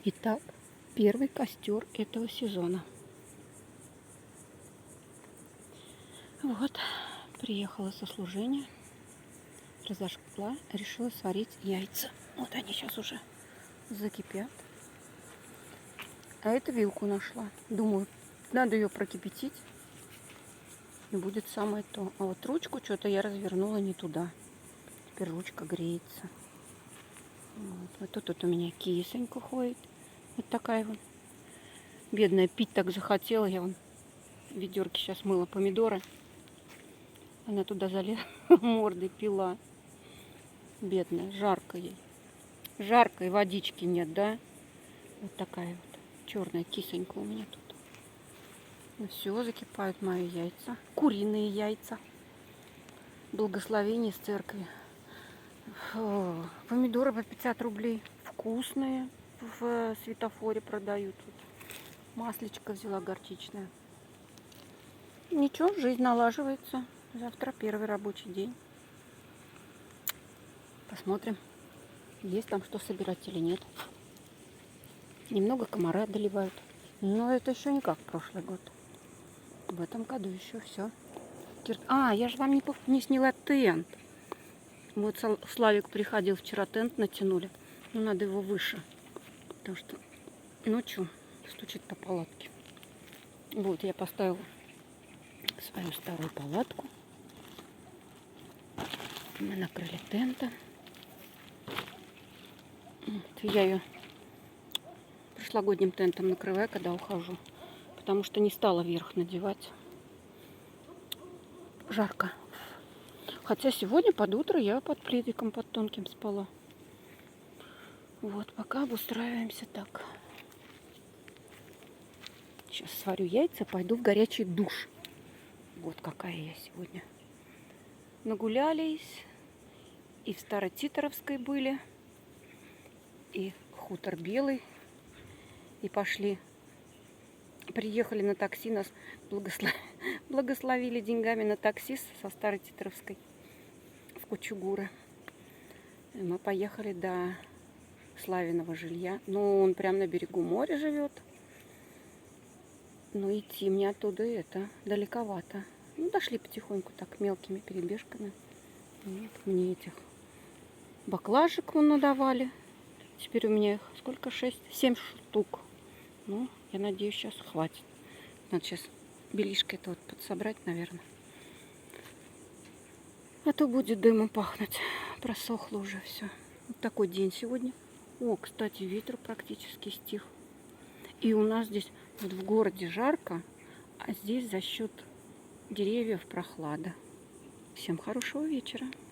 Итак, первый костер этого сезона. Вот, приехала со служения, разожгла, решила сварить яйца. Вот они сейчас уже закипят. А это вилку нашла. Думаю, надо ее прокипятить, и будет самое то. А вот ручку что-то я развернула не туда. Теперь ручка греется. Вот тут у меня кисонька ходит. Вот такая вот. Бедная, пить так захотела. Я вон в ведерке сейчас мыла помидоры. Она туда залезла, мордой пила. Бедная, жарко ей. Жарко, и водички нет, да? Вот такая вот черная кисонька у меня тут. Ну все, закипают мои яйца. Куриные яйца. Благословение с церкви. Фу. Помидоры по 50 рублей. Вкусные. В светофоре продают. Маслечко взяла горчичное. Ничего, жизнь налаживается. Завтра первый рабочий день. Посмотрим, есть там что собирать или нет. Немного комара доливают. Но это еще не как прошлый год. В этом году еще все. А, я же вам не сняла тент. Вот Славик приходил вчера, тент натянули. Ну, надо его выше. Потому что ночью стучит по палатке. Вот, я поставила свою старую палатку. Мы накрыли тентом. Вот, я ее прошлогодним тентом накрываю, когда ухожу. Потому что не стала вверх надевать. Жарко. Хотя сегодня под утро я под пледиком, под тонким спала. Вот, пока обустраиваемся так. Сейчас сварю яйца, пойду в горячий душ. Вот какая я сегодня. Нагулялись. И в Старотитаровской были. И Хутор Белый. И пошли. Приехали на такси, нас благословили деньгами на такси со Старотитаровской в Кучугуры. И мы поехали до Славиного жилья. Ну, он прям на берегу моря живет. Но идти мне оттуда это далековато. Ну, дошли потихоньку так мелкими перебежками. Вот, мне этих баклажек вон надавали. Теперь у меня их сколько? 7 штук. Ну, я надеюсь, сейчас хватит. Надо сейчас белишко это вот подсобрать, наверное. А то будет дымом пахнуть. Просохло уже все. Вот такой день сегодня. О, кстати, ветер практически стих. И у нас здесь вот в городе жарко, а здесь за счет деревьев прохлада. Всем хорошего вечера.